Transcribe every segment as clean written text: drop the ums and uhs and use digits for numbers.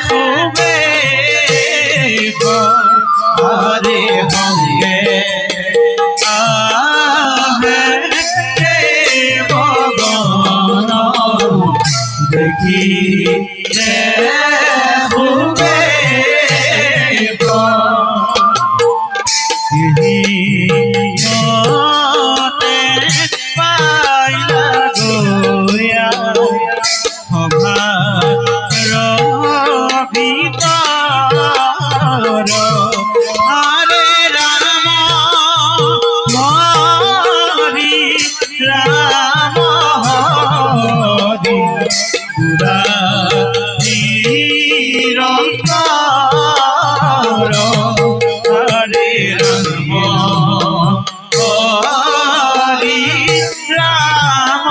খুবে আরে হঙ্গে দেখি খুবে পাইলা গোয়া ভিতর হরে রাম হরি রাম হরি পুরা নিরন্তর হরে রাম হরি রাম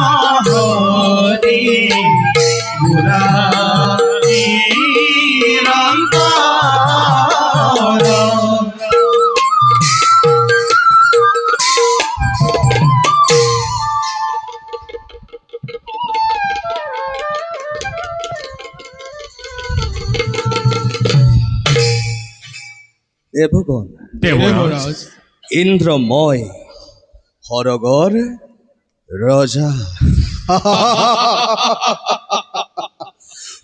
হরি পুরা নিরন্তর। দেবগণ দেবরাজ ইন্দ্রময় হরগর রাজা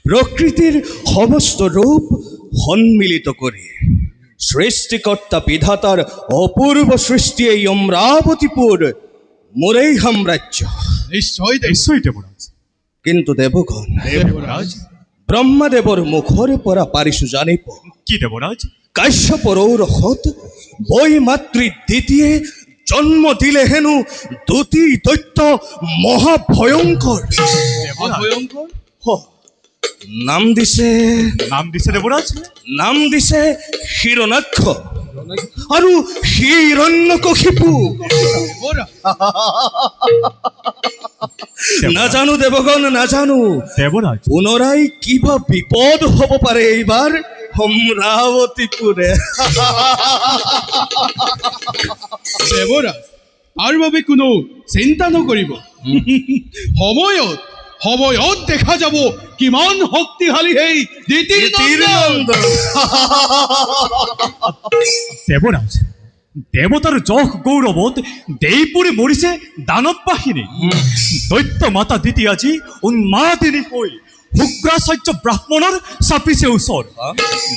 প্রকৃতির সমস্ত রূপ সম্মিলিত করে সৃষ্টিকর্তা বিধাতার অপূর্ব সৃষ্টি এই অমরাবতীপুর মোরেই সাম্রাজ্য। নিশ্চয় নিশ্চয় দেবরাজ। কিন্তু দেবগণ দেবরাজ ব্রহ্মাদেৱৰ মুখৰ পৰা পাৰিছো জানিব কি দেবরাজ? কাশ্যপৰ ঔৰসত বৈ মাতৃ দ্বিতীয়ে জন্ম দিলে হেনো দুটি দৈত্য মহাভয়ংকৰ। ভয়ঙ্কর নাম দিছে দেবরাজ। নাম দিছে হিৰণ্যাক্ষ আৰু হিৰণ্যকশিপু। নাজানো দেৱগণ নাজানো দেবরাজ পুনরায় কিবা বিপদ হব পাৰে এইবাৰ অমরাবতীপুরে। দেবরাজ আর বাবে কোনো চিন্তা নকৰিব। সময়ত সময়ত দেখা যাব কিমান শক্তিশালী সেই তীৰনন্দন। দেবরাজ দেবতার যশ গৌরবত দেইপুরে মরিছে দানব বাহিনী। দৈত্য মাতা দিতি আজি উন্মাদিনী হৈ শুক্ৰাচাৰ্য ব্ৰাহ্মণৰ চাপিছে ওচৰ।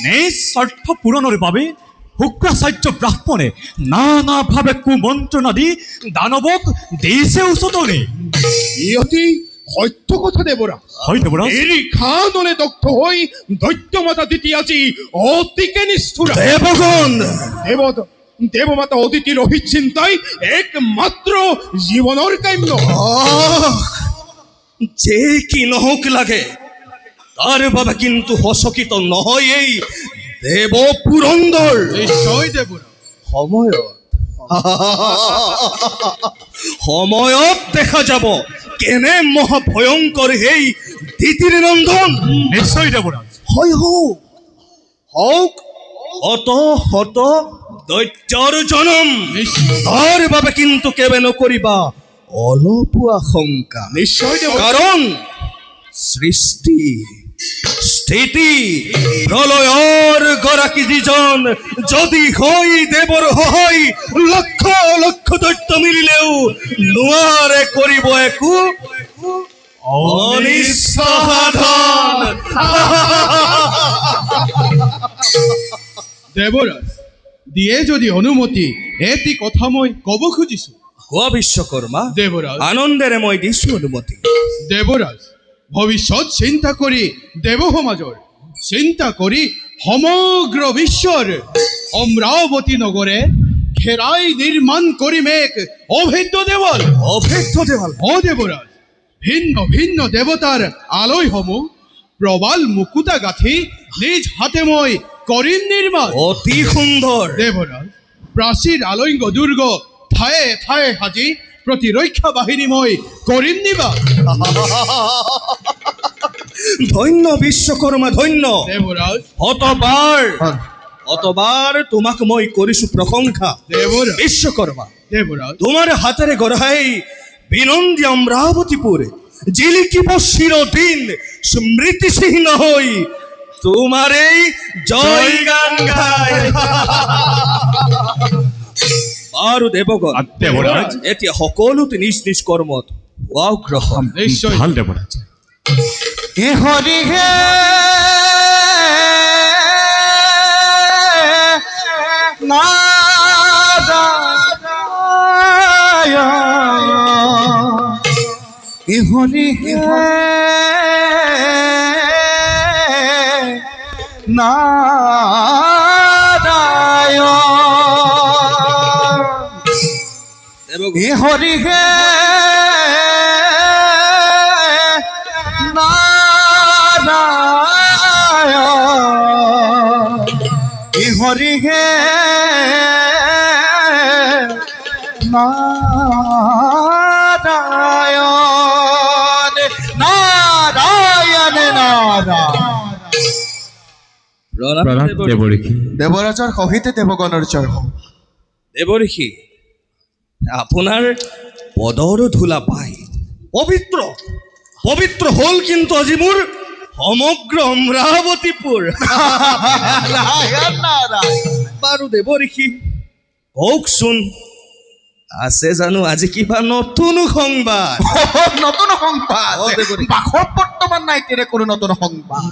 নিজ স্বাৰ্থ পূৰণৰ বাবে শুক্ৰাচাৰ্য ব্ৰাহ্মণে নানাভাৱে কুমন্ত্ৰণা দি দানৱক দিছে উচতনি। ইহতি সত্য কথা দেবরাজ। হয় দেবরাজ। এরি খানলে দগ্ধ হই দৈত্যমাতা দিতি আজি অতিকে নিষ্ঠুরা। দেৱগণ দেবমাতা অদিতির অভিচিন্তায় একমাত্র জীবনের কাম্য। যে কি নহওক লাগে তাৰ বাবে কিন্তু হচকিত নহয় এই দেৱ পুৰন্দৰ। নিশ্চয় দেবরাজ। সময়ত দেখা যাব কেনে মহাভয়ংকৰ সেই দ্বিতীয় নন্দন। নিশ্চয় দেবরাজ। হয় হওক হওক শত শত দৈত্যৰ জনম। তাৰ বাবে কিন্তু কেবে নকৰিবা অলপো আশংকা। নিশ্চয় কাৰণ সৃষ্টি স্থিতি প্ৰলয়ৰ গৰাকী যিজন যদি হয় দেৱৰ সহায় লক্ষ লক্ষ দৈত্য মিলিলেও নোৱাৰে কৰিব একো অনিষ্ট সাধন। দেবরাজ দিয়ে যদি অনুমতি এটি কথা মই কব খুজিছো। কোৱা বিশ্বকৰ্মা। দেবরাজ আনন্দেৰে মই দিছো অনুমতি। দেবরাজ ভবিষ্যৎ চিন্তা কৰি দেৱ সমাজৰ চিন্তা কৰি সমগ্ৰ বিশ্বৰ অমৰাৱতী নগৰে ঘেৰাই নিৰ্মাণ কৰিম এক অভেদ্য দেৱাল। অভেদ্য দেৱাল। দেবরাজ ভিন্ন ভিন্ন দেৱতাৰ আলয়সমূহ প্ৰবাল মুকুতা গাঁঠি নিজ হাতে মই কৰিম নিৰ্মাণ। অতি সুন্দৰ। দেবরাজ প্ৰাচীৰ আলংগ দুৰ্গ ঠায়ে ঠায়ে সাজি প্ৰতিৰক্ষা বাহিনী মই কৰিম নিবা। ধন্য বিশ্বকৰ্মা ধন্য। দেবরাজ অতবাৰ তোমাক মই কৰিছো প্ৰশংসা। দেবরাজ বিশ্বকৰ্মা দেবরাজ তোমাৰ হাতেৰে গঢ়াই বিনন্দী অমৰাৱতীপুৰ জিলিকিব চিরদিন স্মৃতিচিহ্ন হই তোমাৰ এই জয় গান গাই। বাৰু দেৱগণ, দেৱৰাজ। এতিয়া সকলোতে নিজ নিজ কৰ্মত হোৱা গ্ৰহণ। নিশ্চয় ভাল দেৱৰাজ। হে হৰি হে নারায়ণ, হে হরি হে নারায়ণ, হে হরি হে নারায়ণ, হে হরি হে নারায়ণ, নারায়ণ নারায়ণ। প্ৰণাম প্ৰণাম দেৱঋষি। দেৱৰাজৰ সহিতে দেৱগণৰ জয় হওক। দেৱঋষি, আপোনাৰ পদৰ ধূলা পাই পবিত্ৰ পবিত্ৰ হ'ল কিন্তু আজি মোৰ সমগ্ৰ অমৰাৱতীপুৰ। নারায়ণ নারায়ণ। বাৰু দেৱঋষি, কওকচোন আছে জানো আজি কিবা নতুন সংবাদ? নতুন সংবাদ বাসত বৰ্তমান নাই তেনে কোনো নতুন সংবাদ,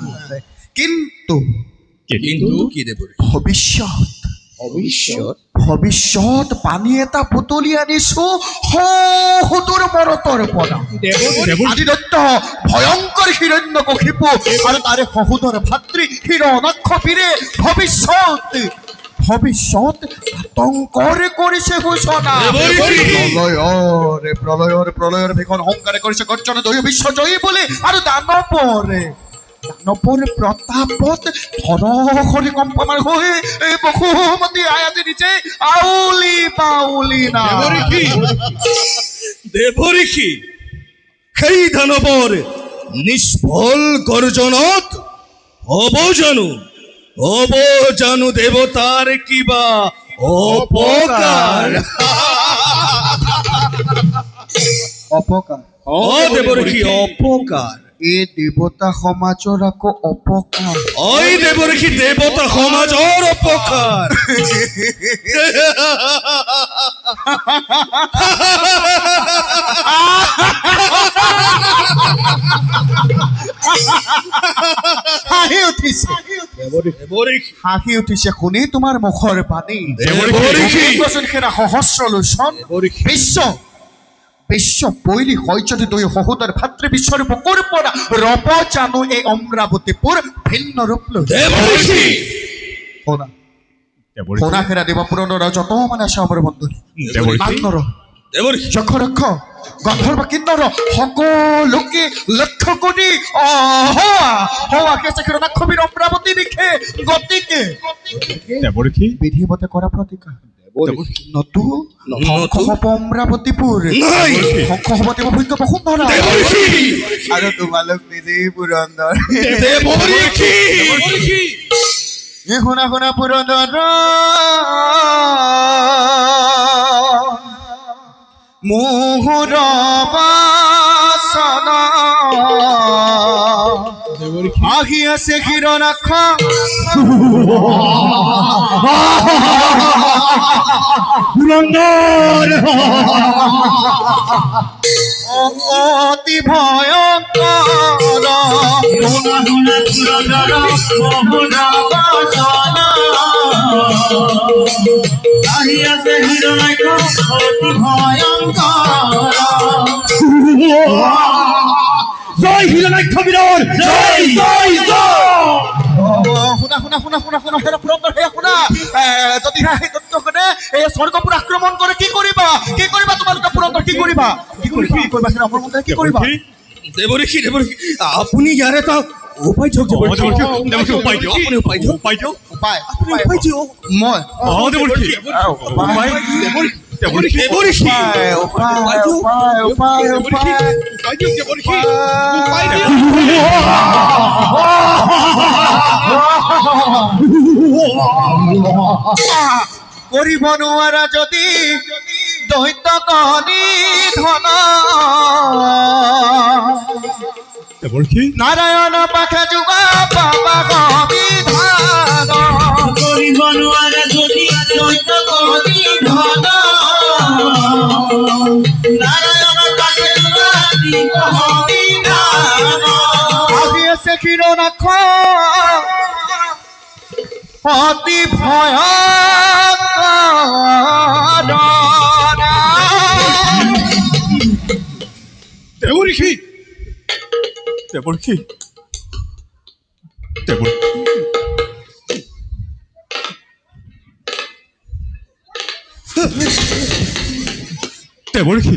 কিন্তু কিন্তু কি দেৱঋষি? ভৱিষ্যত ভৱিষ্যত ভৱিষ্যত পানী এটা বুটলি আনিছো সদূৰ মৰতৰ পৰা। আদি দত্ত ভয়ংকৰ হিৰণ্যকশিপু আৰু তাৰে সহোদৰ ভাতৃ হিৰণ্যাক্ষ বীৰে ভৱিষ্যত আতংকৰে কৰিছে ঘোষণা। প্ৰলয়ৰ ভীষণ সংকাৰে কৰিছে গৰ্জন দৈৱ বিশ্বজয়ী বুলি, আৰু দানৱৰ প্ৰতাপত ধনসৰি কম্পমান হৈ এই বসুমতী আই আজি নিজে আউলি পাউলি না। দেৱঋষি, সেই দানৱৰ নিষ্ফল গৰ্জনত হ'ব জানো দেৱতাৰ কিবা অপকাৰ? অপকাৰ অ দেৱঋষি, অপকাৰ। এই দেৱতা সমাজৰ আকৌ অপকাৰ। ঐ দেৱঋষি, দেৱতা সমাজৰ অপকাৰ। হাঁহি উঠিছে দেৱঋষি, হাঁহি উঠিছে শুনি তোমাৰ মুখৰ পানী। দেৱঋষি, সেনা সহস্ৰ লোচন বিশ্ব পৈলি হয় যদি দুই সহোদৰ ভাতৃ বিশ্বৰ বুকুৰ পৰা ৰব জানো এই অমৰাৱতীপুৰ ভিন্ন ৰূপ লৈ। দেৱঋষি, সোণা খেৰা দিব পুৰণৰ যত মানে আছে আমাৰ বন্ধু বান্দৰ দেৱঋষি, যক্ষৰক্ষ গন্ধৰ্ব কিন্নৰ সকলোকে লক্ষ্য কৰি হিৰণ্যাক্ষবীৰ অমৰাৱতী লিখে। গতিকে বিধিমতে কৰা প্ৰতিকাৰ নতু ধ্বংস হব অমৰাৱতীপুৰ, নাই। ধ্বংস হব দেৱ ভৈক্য বসুন্ধৰা দেৱঋষি, আৰু তোমালোক নিজেই পুৰন্দৰ। দেৱঋষি, শুনা পুৰন্দৰ মোহৰ বাসন আহি আছে হিৰণ্যাক্ষ অতি ভয়ংকৰ আহি আছে হিৰণ্যাক্ষ অতি ভয়ংকৰ। জয় হিৰণ্যাক্ষ বীৰৰ জয় জয় জয়। যদি স্বৰ্গপুৰ আক্ৰমণ কৰে কি কৰিবা তোমালোকে পুৰন্দৰ? কি কৰিবা দেৱঋষি, আপুনি ইয়াৰ এটা উপায় দিয়ক। উপায় দিয়ক। উপায় মই দেৱঋষি, কৰিব নোৱাৰা যদি দৈত গণি ধন দেৱৰ্ষি নারায়ণ পাখে যুগা বাবা গবিধান কৰিব নোৱাৰে যদি দৈত গণি ধন নাৰায়ণ কাকে যোৱা দিব বিধান আহি আছে কিরণাক্ষ অতি ভয়ঙ্কর দেৱৰ্ষি দেৱৰ্ষি দেৱৰ্ষি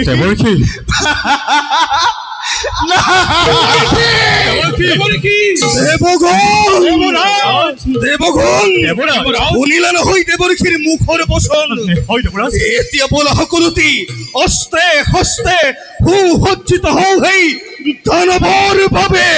দেৱৰ্ষি দেৱৰ্ষি দেৱগণ শুনিলা নহয় দেৱৰ্ষিৰ মুখৰ বচন এতিয়া বোলা সকলোটি অস্ত্ৰে হস্তে সুসজ্জিত হওঁ সেই দানৱৰ বাবে